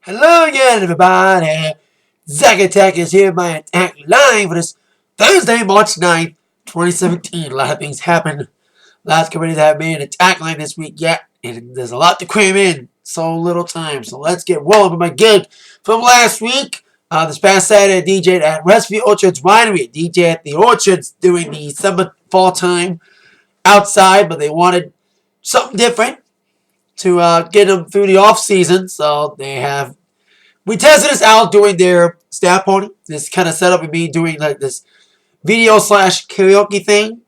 Hello again, everybody. Zack Attack is here by Atakline for this Thursday, March 9th, 2017. A lot of things happened. Lots of companies have made an Atakline this week yet, and there's a lot to cram in. So little time. So let's get rolling with my gig from last week. This past Saturday, I DJ'd at Reissue Orchards Winery. DJ at the Orchards doing the summer fall time outside, but they wanted something different to get them through the off season. So we tested this out doing their staff party. This kind of set up with me doing like this video / karaoke thing.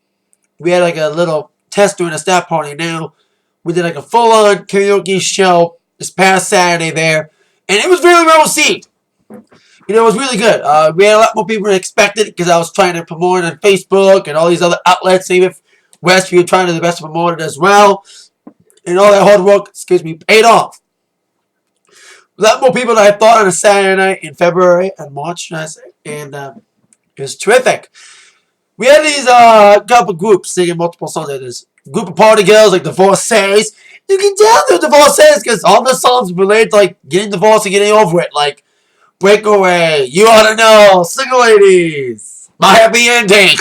We had like a little test during a staff party. Now we did like a full on karaoke show this past Saturday there, and it was really well received. It was really good. We had a lot more people than expected because I was trying to promote it on Facebook and all these other outlets. Same with Westview trying to do the best to promote it as well. And all that hard work, paid off. A lot more people than I thought on a Saturday night in February and March, should I say. And it was terrific. We had these couple groups singing multiple songs. There's a group of party girls, like divorcees. You can tell they're divorcees because all the songs relate to like getting divorced and getting over it. Like Breakaway, You Ought to Know, Single Ladies, My Happy Ending.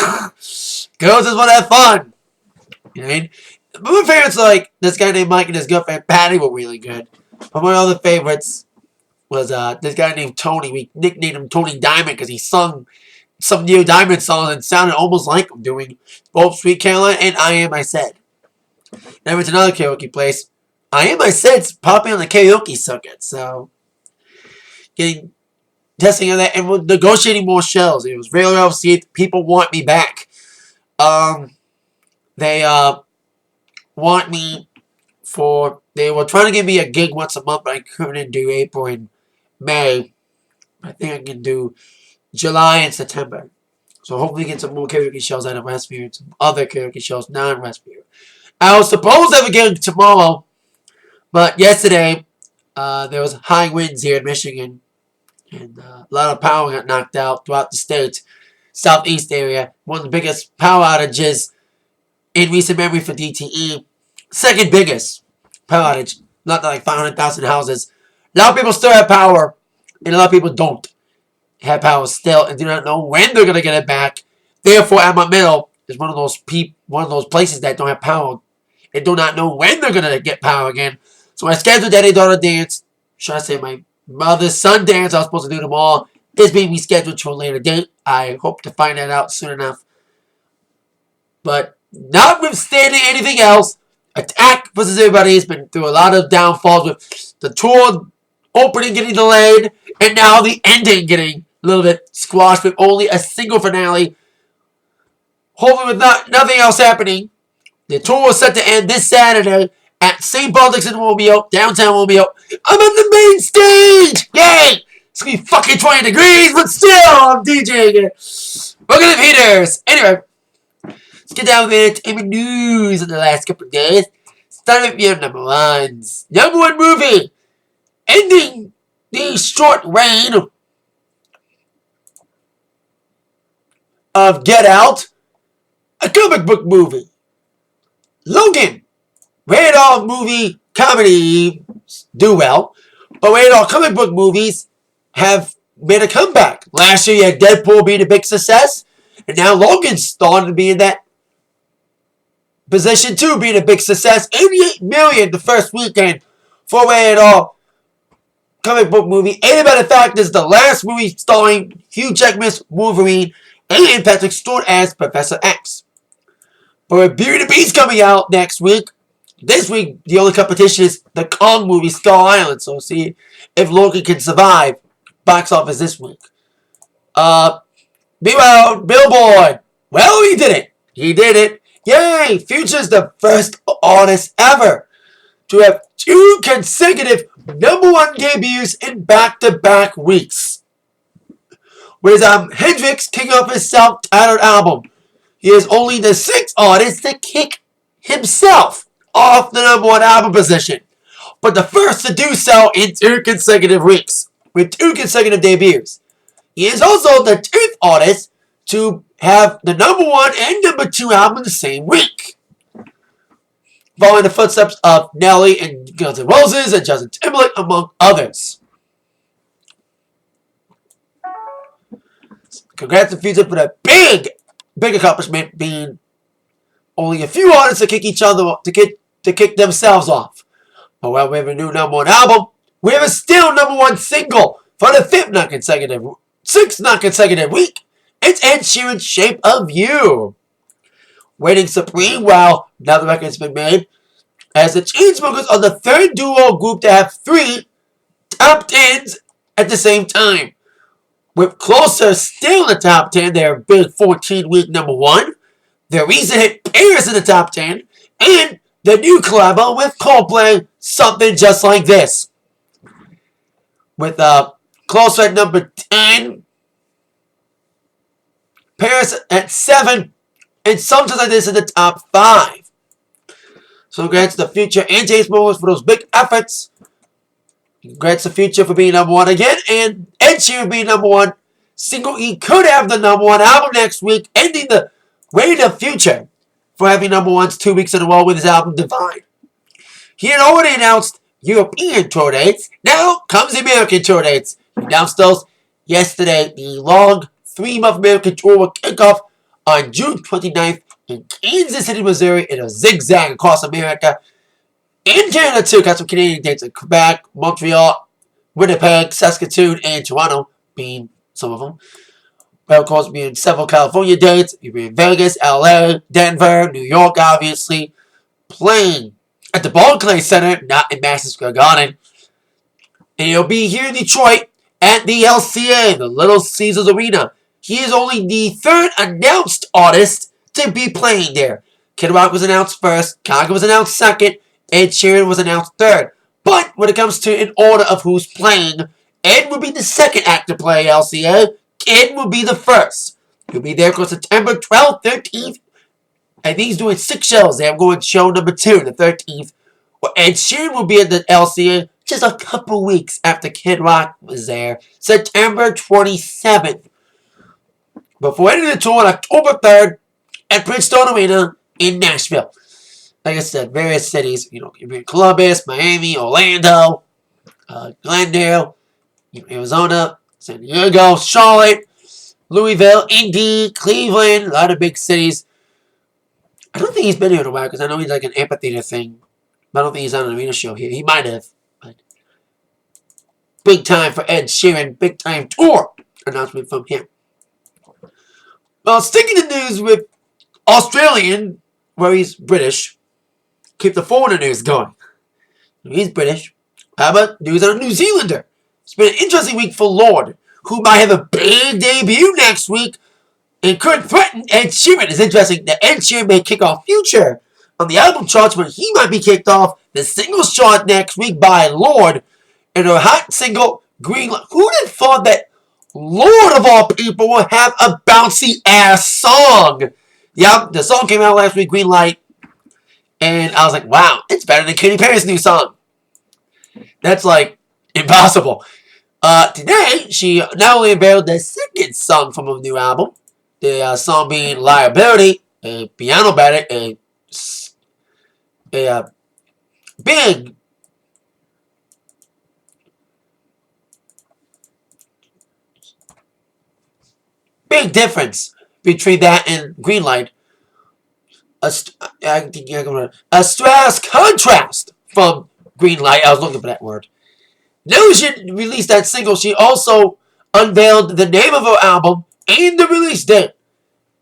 Girls just want to have fun. You know what I mean? My favorites like this guy named Mike and his girlfriend Patty were really good. But my other favorites was this guy named Tony. We nicknamed him Tony Diamond because he sung some Neil Diamond songs and sounded almost like him doing both Sweet Caroline and I Am I Said. Then went to another karaoke place. I Am I Said's popping on the karaoke circuit, so testing on that and we're negotiating more shows. It was really well received. People want me back. They want me they were trying to give me a gig once a month, but I couldn't do April and May. I think I can do July and September. So hopefully get some more karaoke shows out of Westview and some other karaoke shows non-Westview. I was supposed to have a gig tomorrow, but yesterday there was high winds here in Michigan, and a lot of power got knocked out throughout the state, southeast area. One of the biggest power outages in recent memory for DTE. Second biggest power outage. Not like 500,000 houses. A lot of people still have power, and a lot of people don't have power still, and do not know when they're gonna get it back. Therefore, Amber Middle is one of those places that don't have power and do not know when they're gonna get power again. So I scheduled daddy-daughter dance. Should I say my mother-son dance? I was supposed to do them all. This being rescheduled to a later date. I hope to find that out soon enough. But notwithstanding anything else, Attack vs. Everybody has been through a lot of downfalls with the tour opening getting delayed and now the ending getting a little bit squashed with only a single finale. Hopefully with nothing else happening, the tour was set to end this Saturday at St. Paul's in Romeo, downtown Romeo. I'm on the main stage! Yay! It's gonna be fucking 20 degrees, but still I'm DJing it. We're gonna have heaters. Anyway. Let's get down with the entertainment news in the last couple of days. Starting with your number ones. Number one movie. Ending the short reign of Get Out. A comic book movie. Logan. Rated R movie comedy do well. But rated R comic book movies have made a comeback. Last year you had Deadpool being a big success. And now Logan's starting to be in that position 2 being a big success. 88 million the first weekend for rated R comic book movie. Aided by the fact this is the last movie starring Hugh Jackman's Wolverine and Patrick Stewart as Professor X. But with Beauty and the Beast coming out next week, this week the only competition is the Kong movie Skull Island. So see if Logan can survive box office this week. Meanwhile, Billboard. Well, he did it. He did it. Yay! Future's the first artist ever to have 2 consecutive #1 debuts in back-to-back weeks. With Hendrix kicking off his self-titled album, he is only the 6th artist to kick himself off the #1 album position, but the first to do so in 2 consecutive weeks, with 2 consecutive debuts. He is also the 10th artist to have the #1 and #2 album the same week. Following the footsteps of Nelly and Guns N' Roses and Justin Timberlake, among others. Congrats to Future for that big accomplishment, being only a few artists to kick each other to kick themselves off. But while we have a new #1 album, we have a still #1 single for the sixth non-consecutive week. It's Ed Sheeran's "Shape of You," reigning supreme while now the record's been made, as the Chainsmokers are the third duo group to have 3 top 10s at the same time. With Closer still in the top 10, their big 14-week #1. Their recent hit Paris in the top 10. And the new collabo with Coldplay, Something Just Like This. With Closer at number 10. Paris at 7. And Something Like This in the top 5. So congrats to Future and Chainsmokers for those big efforts. Congrats to Future for being #1 again, and Ed Sheeran being #1 single. He could have the #1 album next week, ending the reign of Future for having #1s 2 weeks in a row with his album Divine. He had already announced European tour dates. Now comes the American tour dates. He announced those yesterday. The long 3-month American tour will kick off on June 29th in Kansas City, Missouri, in a zigzag across America. In Canada, too, got some Canadian dates in Quebec, Montreal, Winnipeg, Saskatoon, and Toronto, being some of them. But, of course, being several California dates. You'll be in Vegas, LA, Denver, New York, obviously. Playing at the Barclays Center, not in Madison Square Garden. And he'll be here in Detroit at the LCA, the Little Caesars Arena. He is only the 3rd announced artist to be playing there. Kid Rock was announced first, Gaga was announced second, Ed Sheeran was announced 3rd. But when it comes to in order of who's playing, Ed will be the 2nd act to play LCA. Kid will be the 1st. He'll be there for September 12th, 13th. I think he's doing 6 shows there. I'm going to show number 2, the 13th. Where Ed Sheeran will be at the LCA just a couple weeks after Kid Rock was there. September 27th. Before ending the tour on October 3rd at Bridgestone Arena in Nashville. Like I said, various cities, you're in Columbus, Miami, Orlando, Glendale, Arizona, San Diego, Charlotte, Louisville, Indy, Cleveland, a lot of big cities. I don't think he's been here in a while because I know he's like an amphitheater thing. But I don't think he's on an arena show here. He might have. But big time for Ed Sheeran, big time tour announcement from him. Well, sticking to news with Australian, where he's British. Keep the foreigner news going. He's British. How about news on a New Zealander? It's been an interesting week for Lorde, who might have a big debut next week and could threaten Ed Sheeran. It's interesting that Ed Sheeran may kick off Future on the album charts, but he might be kicked off the singles chart next week by Lorde and her hot single, Green Light. Who would have thought that Lorde, of all people, will have a bouncy-ass song? The song came out last week, Green Light. And I was like, wow, it's better than Katy Perry's new song. That's like impossible. Today, she not only unveiled the 2nd song from her new album, the song being Liability, a piano ballad, a big difference between that and Green Light. A stark contrast from Green Light. I was looking for that word. Now she released that single. She also unveiled the name of her album and the release date.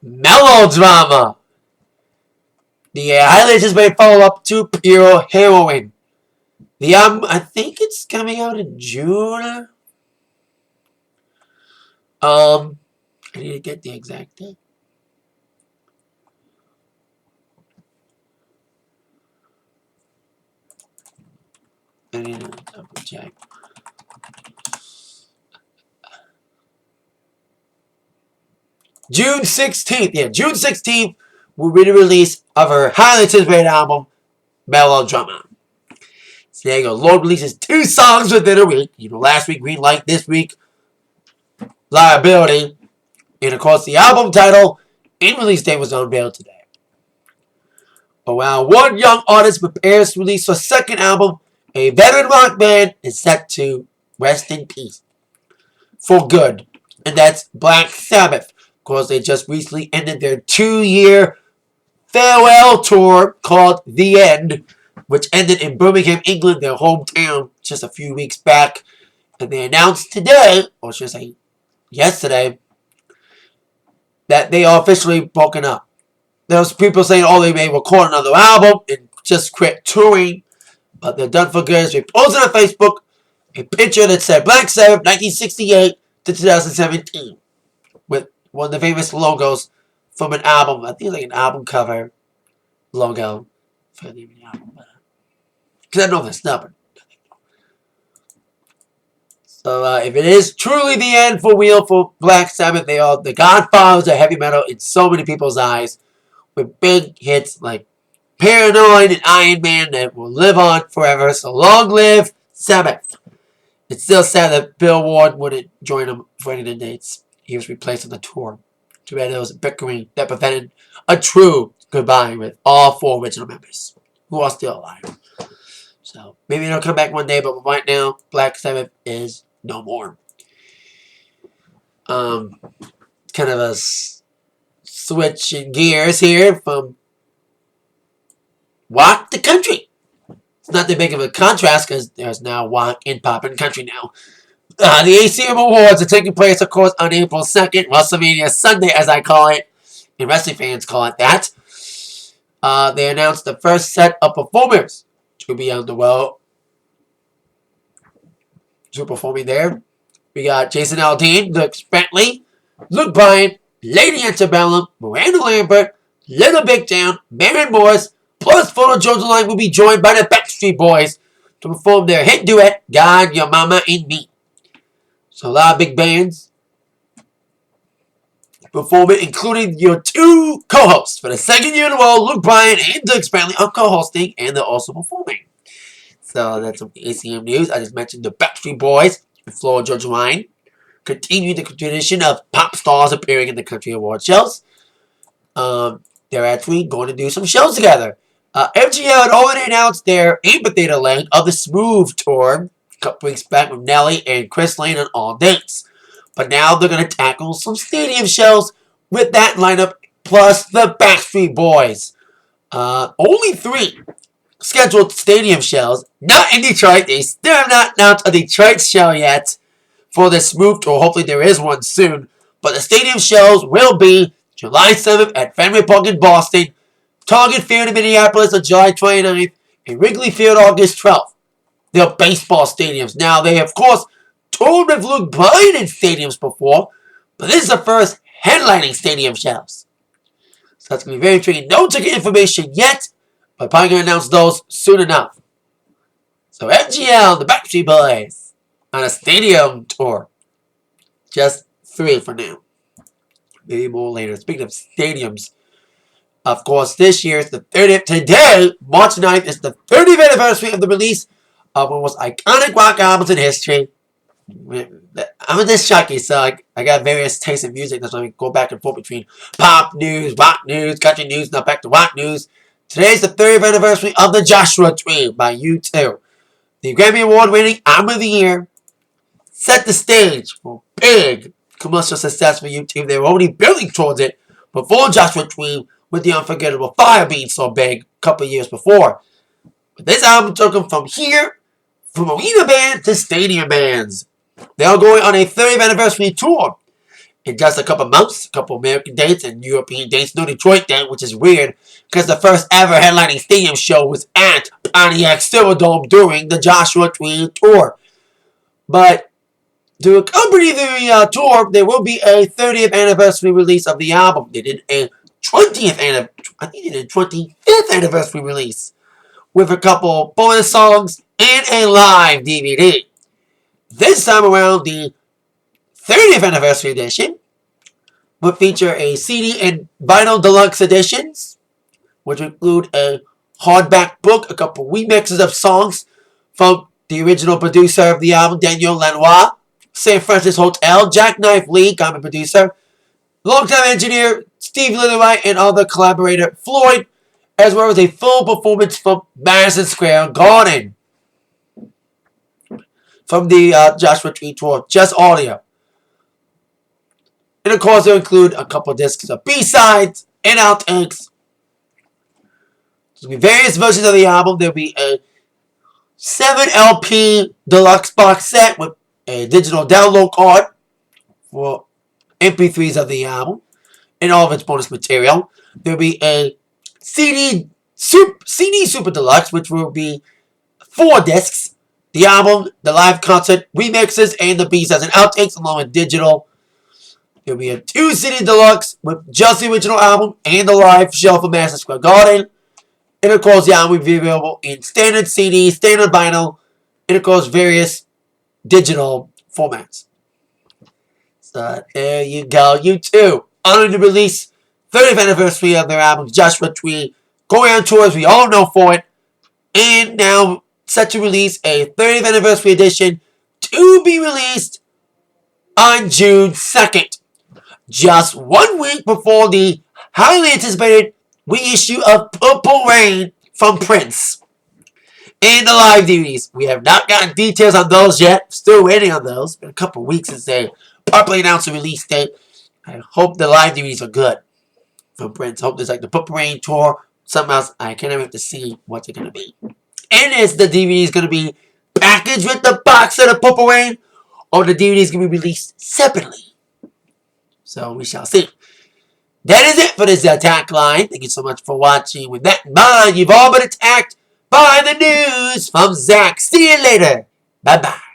Melodrama. The highlights is a follow-up to Pure Heroine. The album, I think it's coming out in June. I need to get the exact date. I need to double check. June 16th. Yeah, June 16th will be the release of her highly anticipated album, Melodrama. So there you go. Lorde releases 2 songs within a week. Last week, Green Light. This week, Liability. And, of course, the album title and release date was unveiled today. But while one young artist prepares to release her 2nd album, a veteran rock band is set to rest in peace. For good. and that's Black Sabbath. Of course, they just recently ended their 2-year farewell tour called The End, which ended in Birmingham, England, their hometown, just a few weeks back. And they announced today, or should I say yesterday, that they are officially broken up. There's people saying, oh, they may record another album and just quit touring, but they're done for good. So they posted on Facebook a picture that said Black Sabbath 1968 to 2017 with one of the famous logos from an album. I think it's like an album cover logo for the album. Because I know this number. So if it is truly the end for real for Black Sabbath, they are the godfathers of heavy metal in so many people's eyes, with big hits like Paranoid and Iron Man that will live on forever. So long live Sabbath. It's still sad that Billboard wouldn't join him for any of the dates. He was replaced on the tour. Too bad there was bickering that prevented a true goodbye with all 4 original members who are still alive. So maybe they'll come back one day, but right now, Black Sabbath is no more. Kind of a switch in gears here from rock to country. It's not that big of a contrast because there's now rock and pop and country now. The ACM Awards are taking place, of course, on April 2nd, WrestleMania Sunday, as I call it, and wrestling fans call it that. They announced the first set of performers to be on the road to performing there. We got Jason Aldean, Luke Bentley, Luke Bryan, Lady Antebellum, Miranda Lambert, Little Big Town, Maren Morris, plus Photo Georgia Line will be joined by the Backstreet Boys to perform their hit duet, God, Your Mama, and Me. So a lot of big bands performing, including your 2 co-hosts for the 2nd year in a row. Luke Bryan and Doug Spanley are co-hosting, and they're also performing. So that's some ACM news. I just mentioned the Backstreet Boys and Florida Georgia Line continue the tradition of pop stars appearing in the country award shows. They're actually going to do some shows together. MGL had already announced their amphitheater leg of the Smooth Tour a couple weeks back with Nelly and Chris Lane on all dates. But now they're going to tackle some stadium shows with that lineup, plus the Backstreet Boys. Only 3 scheduled stadium shows, not in Detroit. They still have not announced a Detroit show yet for the Smooth Tour. Hopefully there is one soon. But the stadium shows will be July 7th at Fenway Park in Boston, Target Field in Minneapolis on July 29th, and Wrigley Field August 12th. They're baseball stadiums. Now, they, of course, toured with Luke Bryan in stadiums before, but this is the first headlining stadium shows. So that's going to be very intriguing. No ticket information yet, but probably going to announce those soon enough. So MGL, the Backstreet Boys, on a stadium tour. Just 3 for now. Maybe more later. Speaking of stadiums, of course, this year is the 30th. Today, March 9th, is the 30th anniversary of the release of one of the most iconic rock albums in history. I'm a disc jockey, so I got various tastes in music. That's why we go back and forth between pop news, rock news, country news, now back to rock news. Today's the 30th anniversary of the Joshua Tree by U2. The Grammy Award-winning Album of the Year set the stage for big commercial success for U2. They were already building towards it before Joshua Tree, with the Unforgettable Fire being so big a couple of years before. But this album took them from arena band to stadium bands. They are going on a 30th anniversary tour in just a couple months, a couple American dates and European dates, no Detroit date, which is weird because the first ever headlining stadium show was at Pontiac Silverdome during the Joshua Tree tour. But to accompany the tour, there will be a 30th anniversary release of the album. They did a 25th anniversary release with a couple bonus songs and a live DVD. This time around, the 30th anniversary edition will feature a CD and vinyl deluxe editions, which include a hardback book, a couple remixes of songs from the original producer of the album, Daniel Lanois, San Francis Hotel, Jackknife Lee, comic producer, longtime engineer Steve Lillywhite, and other collaborator Floyd, as well as a full performance from Madison Square Garden from the Joshua Tree tour, just audio. And of course, they'll include a couple discs of B-sides and outtakes. There'll be various versions of the album. There'll be a 7 LP deluxe box set with a digital download card for MP3s of the album and all of its bonus material. There'll be a CD Super Deluxe, which will be 4 discs. The album, the live concert remixes, and the B-sides and outtakes, along with digital. There'll be a 2 CD Deluxe with just the original album and the live show for Madison Square Garden. And of course, the album will be available in standard CD, standard vinyl, and of course, various digital formats. So there you go. U2 honoring the release 30th anniversary of their album Joshua Tree, going on tour as we all know for it, and now set to release a 30th anniversary edition to be released on June 2nd. Just 1 week before the highly anticipated reissue of Purple Rain from Prince. And the live DVDs. We have not gotten details on those yet. Still waiting on those. It's been a couple weeks since they properly announced the release date. I hope the live DVDs are good from Prince. I hope there's like the Purple Rain tour. Something else. I can't even have to see what they're going to be. And is the DVD going to be packaged with the box set of Purple Rain, or the DVD is going to be released separately? So we shall see. That is it for this Atakline. Thank you so much for watching. With that in mind, you've all been attacked by the news from Zach. See you later. Bye-bye.